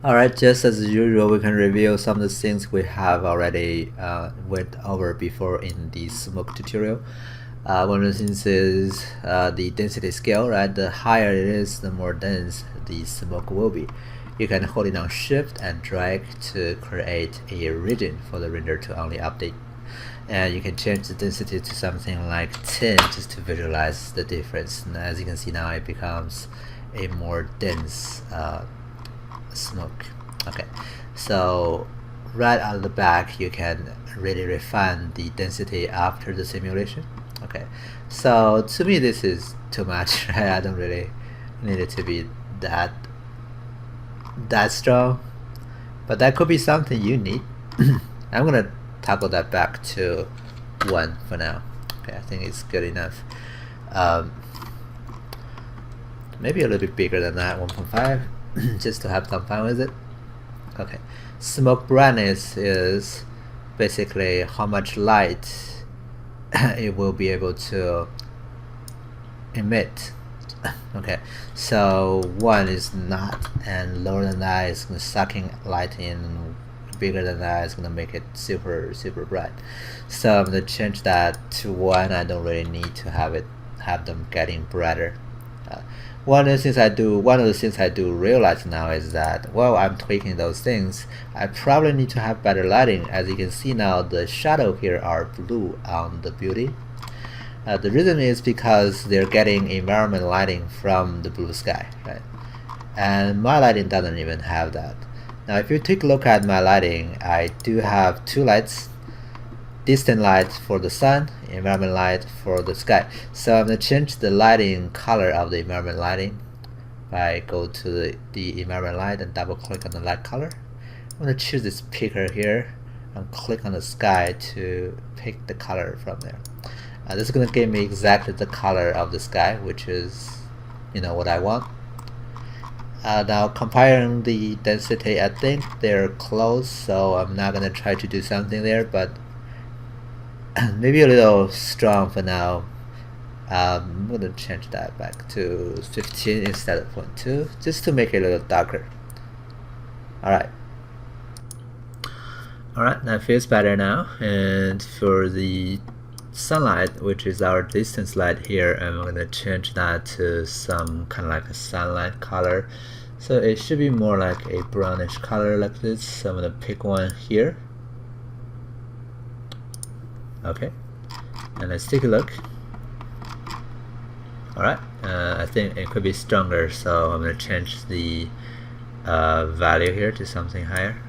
Alright, just as usual, we can review some of the things we have already went over before in the smoke tutorial. One of the things is the density scale, right? The higher it is, the more dense the smoke will be. You can hold it down shift and drag to create a region for the render to only update. And you can change the density to something like 10 just to visualize the difference. And as you can see now, it becomes a more dense smoke. Okay, so right out of the back you can really refine the density after the simulation. Okay, so to me this is too much, right? I don't really need it to be that strong, but that could be something you need. I'm gonna toggle that back to 1 for now. Okay, I think it's good enough. Maybe a little bit bigger than that, 1.5. just to have some fun with it. Okay, smoke brightness is basically how much light it will be able to emit. Okay, so 1 is not, and lower than that is sucking light in, bigger than that is going to make it super bright. So I'm going to change that to 1. I don't really need to have them getting brighter. One of the things I do realize now is that while I'm tweaking those things, I probably need to have better lighting. As you can see now, the shadow here are blue on the building. The reason is because they're getting environment lighting from the blue sky, right? And my lighting doesn't even have that. Now if you take a look at my lighting, I do have 2 lights. Distant light for the sun, environment light for the sky. So I'm going to change the lighting color of the environment lighting by go to the environment light and double click on the light color. I'm going to choose this picker here and click on the sky to pick the color from there. This is going to give me exactly the color of the sky, which is what I want. Now comparing the density, I think they're close, so I'm not going to try to do something there, but maybe a little strong for now. I'm going to change that back to 15 instead of 0.2 just to make it a little darker. Alright, that feels better now. And for the sunlight, which is our distance light here, I'm going to change that to some kind of like a sunlight color. So it should be more like a brownish color like this. So I'm going to pick one here. Okay, and let's take a look. Alright, I think it could be stronger, so I'm going to change the value here to something higher.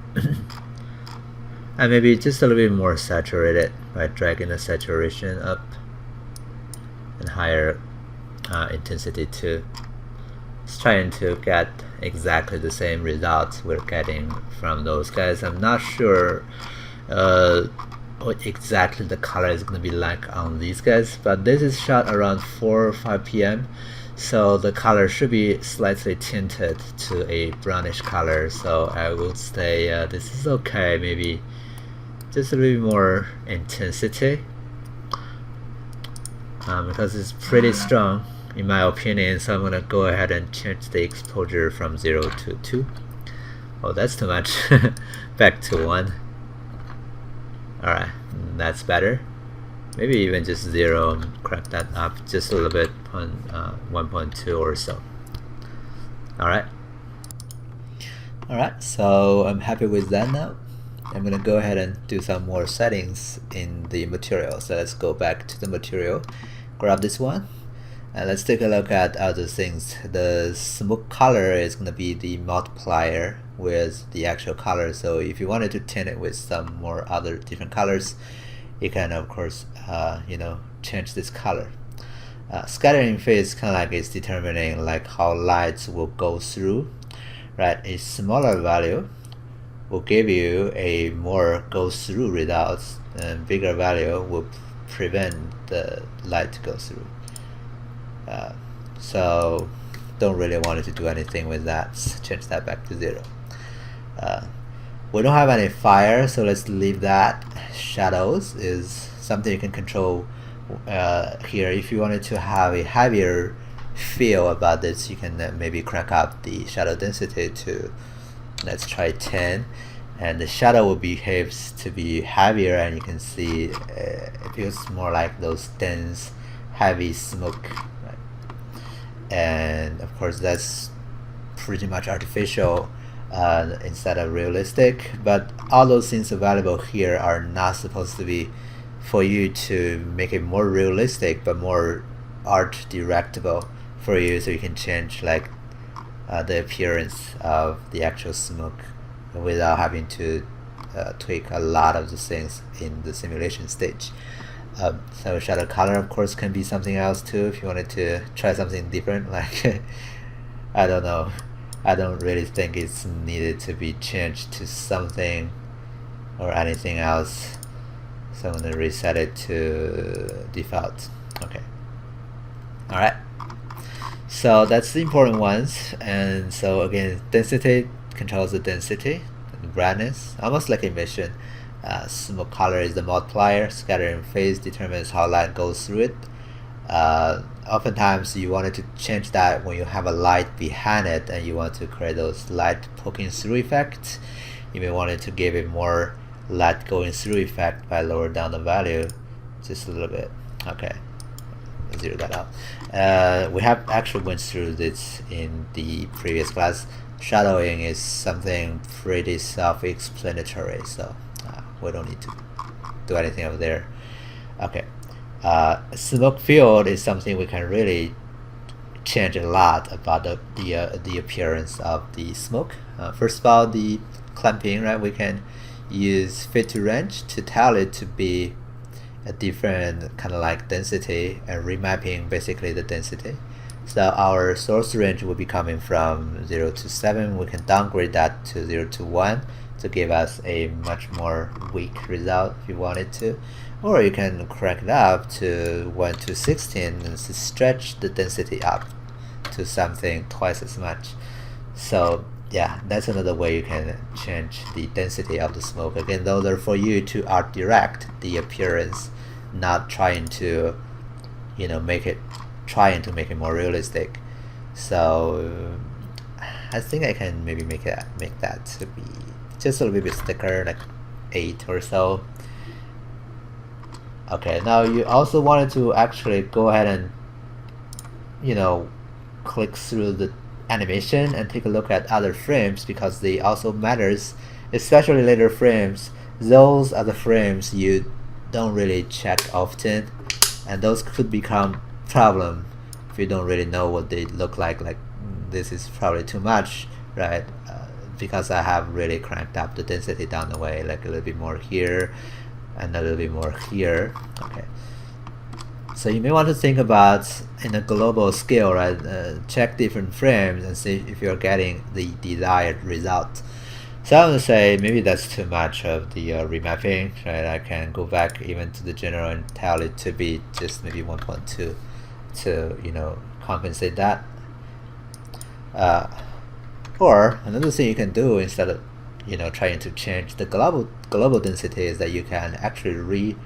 And maybe just a little bit more saturated by dragging the saturation up, and higher intensity too. Just trying to get exactly the same results we're getting from those guys. I'm not sure what exactly the color is going to be like on these guys, but this is shot around 4 or 5 p.m. so the color should be slightly tinted to a brownish color, so I would say this is okay. Maybe just a little bit more intensity because it's pretty strong in my opinion, so I'm gonna go ahead and change the exposure from 0 to 2. Oh, that's too much. Back to 1. Alright, that's better. Maybe even just 0 and crank that up just a little bit on 1.2 or so. Alright, so I'm happy with that now. I'm gonna go ahead and do some more settings in the material. So let's go back to the material, grab this one, and let's take a look at other things. The smoke color is gonna be the multiplier with the actual color, so if you wanted to tint it with some more other different colors, you can of course change this color. Scattering phase kind of like is determining like how lights will go through, right? A smaller value will give you a more go through results, and bigger value will prevent the light to go through. So don't really want it to do anything with that. Change that back to 0. We don't have any fire, so let's leave that. Shadows is something you can control here. If you wanted to have a heavier feel about this, you can maybe crank up the shadow density to Let's try 10, and the shadow will behave to be heavier, and you can see it feels more like those dense, heavy smoke, right? And of course that's pretty much artificial instead of realistic, but all those things available here are not supposed to be for you to make it more realistic, but more art directable for you, so you can change like the appearance of the actual smoke without having to tweak a lot of the things in the simulation stage. So shadow color of course can be something else too if you wanted to try something different, like I don't know, I don't really think it's needed to be changed to something or anything else, so I'm gonna reset it to default. Okay, alright, so that's the important ones. And so again, density controls the density, and brightness, almost like emission. Smoke color is the multiplier. Scattering phase determines how light goes through it. Oftentimes you wanted to change that when you have a light behind it and you want to create those light poking through effect. You may want to give it more light going through effect by lower down the value just a little bit. Okay, zero that out. We have actually went through this in the previous class. Shadowing is something pretty self-explanatory, so we don't need to do anything over there. Okay, smoke field is something we can really change a lot about the appearance of the smoke. First of all, the clamping, right? We can use fit to range to tell it to be a different kind of like density, and remapping basically the density. So our source range will be coming from 0 to 7. We can downgrade that to 0 to 1 to give us a much more weak result if you wanted to, or you can crank it up to 1 to 16 and stretch the density up to something twice as much. So yeah, that's another way you can change the density of the smoke. Again, those are for you to art direct the appearance, not trying to trying to make it more realistic. So I think I can maybe make that to be just a little bit thicker, like 8 or so. Okay, now you also wanted to actually go ahead and click through the animation and take a look at other frames, because they also matters, especially later frames. Those are the frames you don't really check often, and those could become problem if you don't really know what they look like this is probably too much, right? Because I have really cranked up the density down the way, like a little bit more here and a little bit more here. Okay, so you may want to think about in a global scale, right? Check different frames and see if you're getting the desired result. So I'm gonna say maybe that's too much of the remapping, right? I can go back even to the general and tell it to be just maybe 1.2 to compensate that. Or another thing you can do instead of trying to change the global density is that you can actually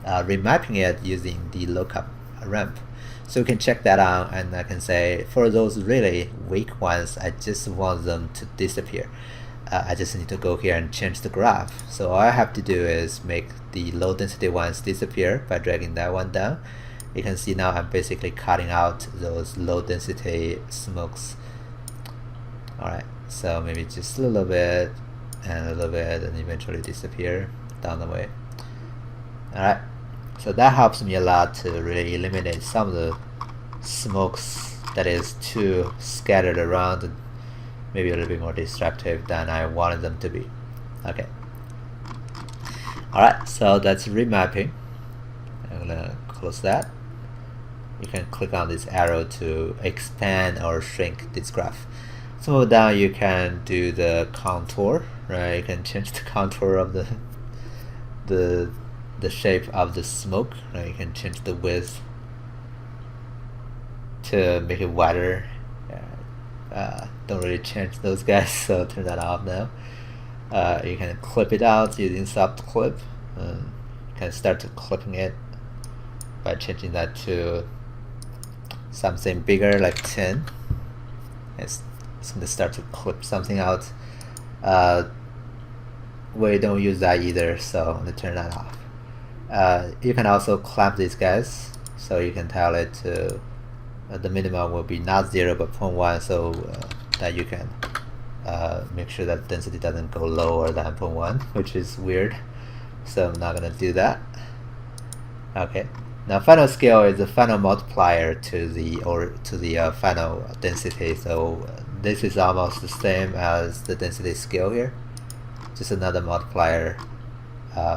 remapping it using the lookup ramp. So you can check that out, and I can say for those really weak ones, I just want them to disappear. I just need to go here and change the graph. So all I have to do is make the low density ones disappear by dragging that one down. You can see now I'm basically cutting out those low density smokes. Alright, so maybe just a little bit and a little bit, and eventually disappear down the way. Alright, so that helps me a lot to really eliminate some of the smokes that is too scattered around and maybe a little bit more destructive than I wanted them to be. Okay. Alright, so that's remapping. I'm gonna close that. You can click on this arrow to expand or shrink this graph. So move down, you can do the contour, right? You can change the contour of the shape of the smoke, right? You can change the width to make it wider. Don't really change those guys, so turn that off now. You can clip it out using soft clip. You can start to clipping it by changing that to something bigger, like 10. It's going to start to clip something out we don't use that either, so I'm gonna turn that off. You can also clamp these guys, so you can tell it to the minimum will be not 0 but 0.1, so that you can make sure that density doesn't go lower than 0.1, which is weird. So I'm not gonna do that. Okay. Now final scale is the final multiplier to the final density. So this is almost the same as the density scale here. Just another multiplier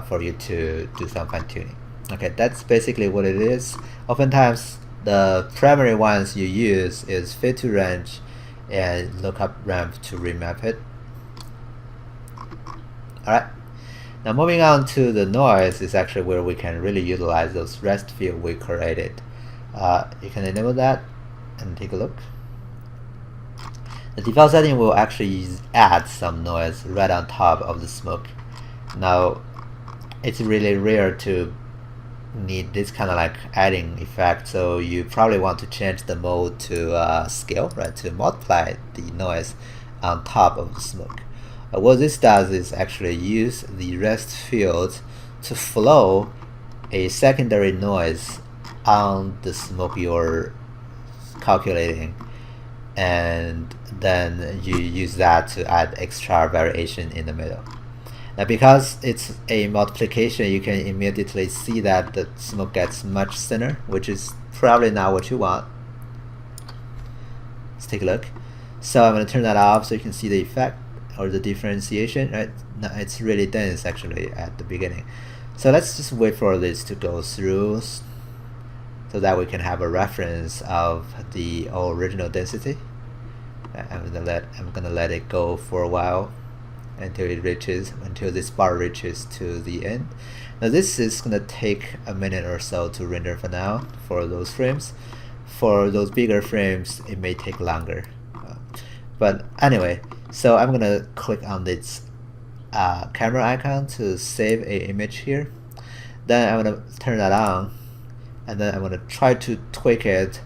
for you to do some fine tuning. Okay, that's basically what it is. Oftentimes the primary ones you use is fit to range and lookup ramp to remap it. Alright. Now moving on to the noise is actually where we can really utilize those rest field we created. You can enable that and take a look. The default setting will actually add some noise right on top of the smoke. Now it's really rare to need this kind of like adding effect, so you probably want to change the mode to scale, right, to multiply the noise on top of the smoke. What this does is actually use the rest field to flow a secondary noise on the smoke you're calculating, and then you use that to add extra variation in the middle. Now because it's a multiplication, you can immediately see that the smoke gets much thinner, which is probably not what you want. Let's take a look. So I'm going to turn that off so you can see the effect or the differentiation, right? Now it's really dense actually at the beginning. So let's just wait for this to go through so that we can have a reference of the original density. I'm gonna let it go for a while until this bar reaches to the end. Now this is gonna take a minute or so to render for now for those frames. For those bigger frames, it may take longer. But anyway, so I'm gonna click on this camera icon to save an image here. Then I'm gonna turn that on, and then I'm gonna try to tweak it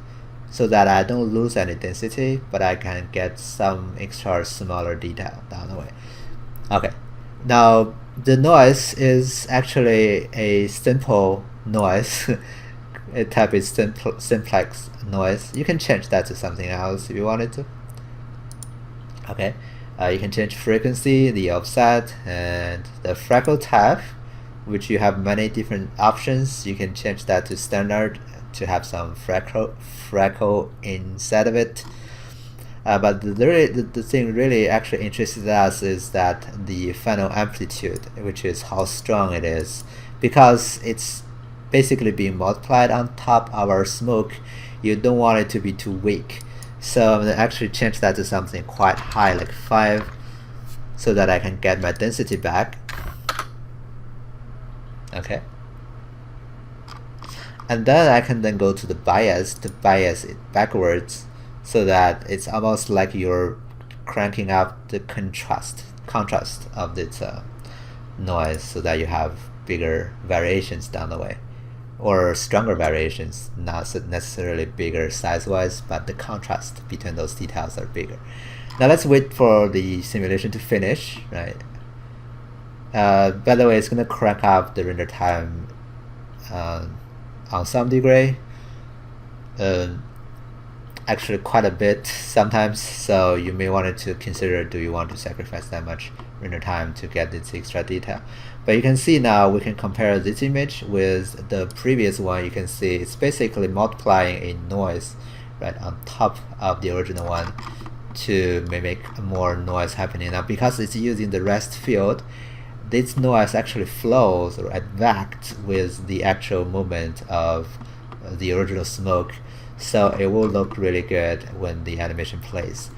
so that I don't lose any density, but I can get some extra smaller detail down the way. Okay, now the noise is actually a simple noise. A type is simplex noise. You can change that to something else if you wanted to. Okay, you can change frequency, the offset, and the freckle type, which you have many different options. You can change that to standard to have some freckle inside of it. But the thing really actually interested us is that the final amplitude, which is how strong it is, because it's basically being multiplied on top of our smoke. You don't want it to be too weak. So I'm going to actually change that to something quite high, like 5, so that I can get my density back. Okay. And then I can then go to the bias to bias it backwards, so that it's almost like you're cranking up the contrast of this noise, so that you have bigger variations down the way, or stronger variations, not necessarily bigger size-wise, but the contrast between those details are bigger. Now let's wait for the simulation to finish, right? By the way, it's gonna crank up the render time on some degree, actually quite a bit sometimes, so you may want to consider, do you want to sacrifice that much render time to get this extra detail? But you can see now we can compare this image with the previous one. You can see it's basically multiplying a noise right on top of the original one to mimic more noise happening. Now because it's using the rest field, this noise actually flows or advect with the actual movement of the original smoke, so it will look really good when the animation plays.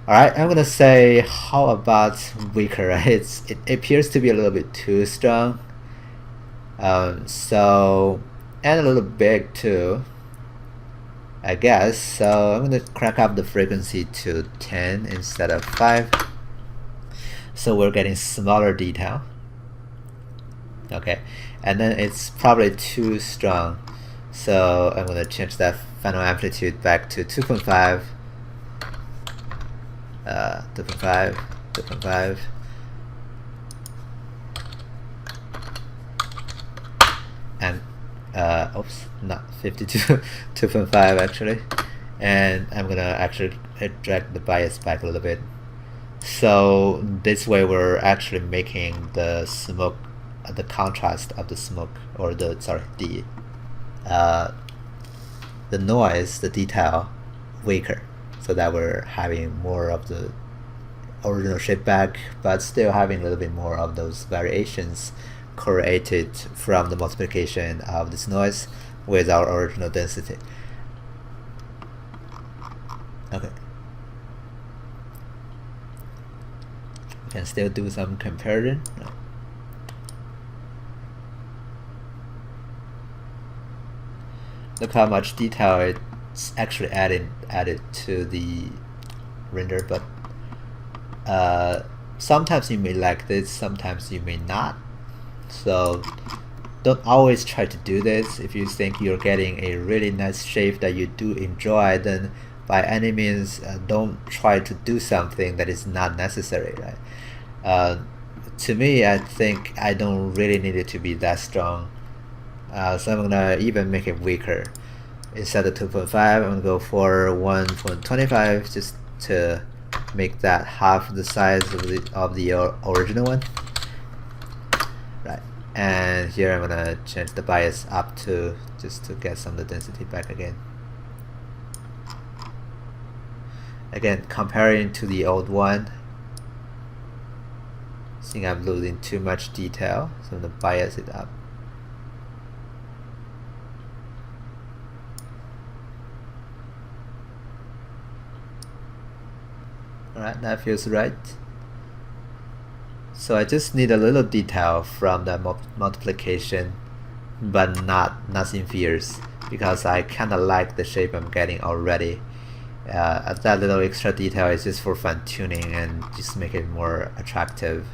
Alright, I'm gonna say, how about weaker? It appears to be a little bit too strong, so, and a little big too, I guess. So I'm gonna crank up the frequency to 10 instead of 5, so we're getting smaller detail. Okay, and then it's probably too strong, so I'm gonna change that final amplitude back to 2.5. 2.5, 2.5. And oops, not 52, 2.5 actually. And I'm gonna actually drag the bias back a little bit. So this way we're actually making the smoke, the contrast of the smoke, or the noise, the detail, weaker, so that we're having more of the original shape back, but still having a little bit more of those variations created from the multiplication of this noise with our original density. Okay. We can still do some comparison. Look how much detail it's actually added to the render, but sometimes you may like this, sometimes you may not. So don't always try to do this. If you think you're getting a really nice shape that you do enjoy, then by any means don't try to do something that is not necessary, right? To me, I think I don't really need it to be that strong. So I'm gonna even make it weaker. Instead of 2.5, I'm gonna go for 1.25 just to make that half the size of the original one. Right. And here I'm gonna change the bias up to just to get some of the density back again. Again, comparing to the old one, I think I'm losing too much detail, so I'm gonna bias it up. Alright, that feels right. So I just need a little detail from the multiplication, but nothing fierce, because I kinda like the shape I'm getting already. That little extra detail is just for fine tuning and just make it more attractive.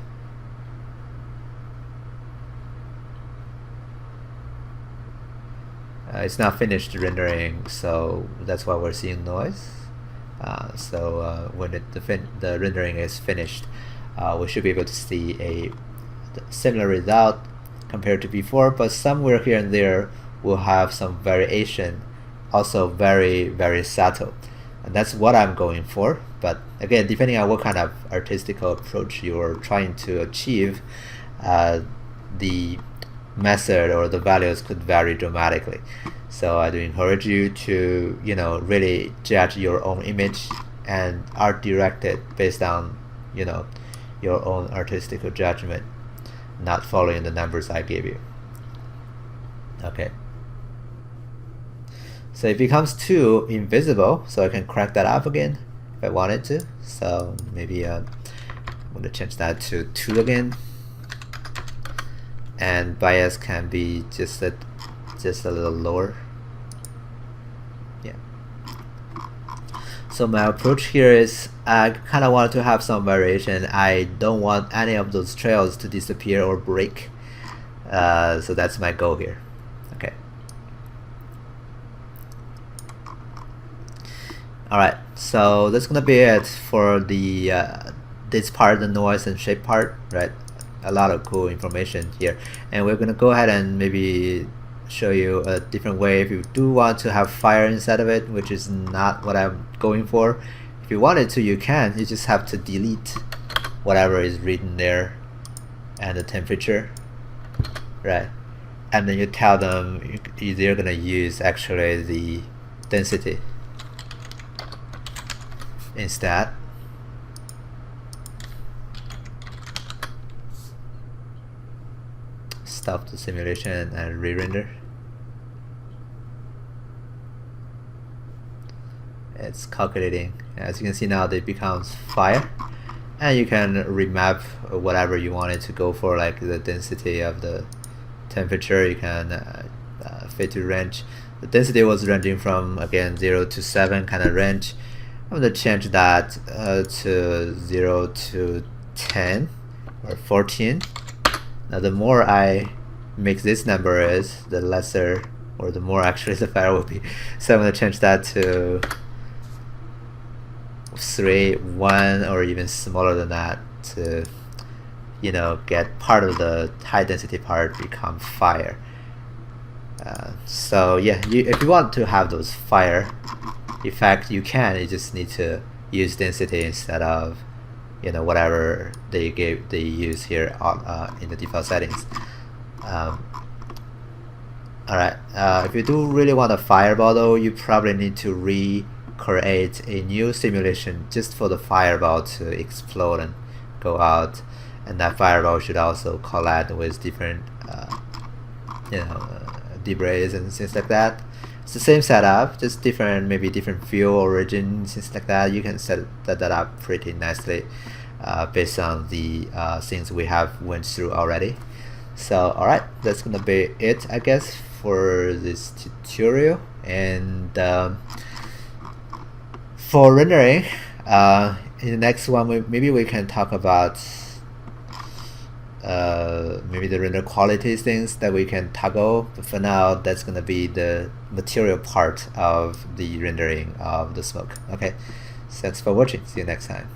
It's not finished rendering, so that's why we're seeing noise. When the rendering is finished, we should be able to see a similar result compared to before, but somewhere here and there we'll have some variation, also very, very subtle. And that's what I'm going for. But again, depending on what kind of artistical approach you're trying to achieve, the method or the values could vary dramatically. So I do encourage you to, really judge your own image and art direct it based on, your own artistical judgment, not following the numbers I gave you. Okay. So it becomes too invisible, so I can crack that up again if I wanted to. So maybe I'm going to change that to 2 again. And bias can be just a little lower. Yeah. So my approach here is I kind of want to have some variation. I don't want any of those trails to disappear or break. So that's my goal here. Okay. Alright, so that's gonna be it for the this part, the noise and shape part, right? A lot of cool information here, and we're gonna go ahead and maybe show you a different way if you do want to have fire inside of it, which is not what I'm going for. If you wanted to, you can. You just have to delete whatever is written there and the temperature, right? And then you tell them you're gonna use actually the density instead. Stop the simulation and re-render. It's calculating. As you can see now, it becomes fire, and you can remap whatever you wanted to go for, like the density of the temperature. You can fit to range. The density was ranging from, again, 0 to 7 kind of range. I'm going to change that to 0 to 10 or 14. Now the more I make this number is, the lesser, or the more actually the fire will be. So I'm going to change that to 3, 1, or even smaller than that. to, you know, get part of the high density part become fire. So yeah, if you want to have those fire effect, you can. You just need to use density instead of, you know, whatever they use here on, in the default settings. Alright, if you do really want a fireball though, you probably need to recreate a new simulation just for the fireball to explode and go out, and that fireball should also collide with different you know, debris and things like that. It's the same setup, just different, maybe different fuel origin, things like that. You can set that up pretty nicely based on the things we have went through already. So alright, that's gonna be it, I guess, for this tutorial. And for rendering, in the next one, maybe we can talk about maybe the render quality things that we can toggle, but for now that's gonna be the material part of the rendering of the smoke. Okay, thanks for watching, see you next time.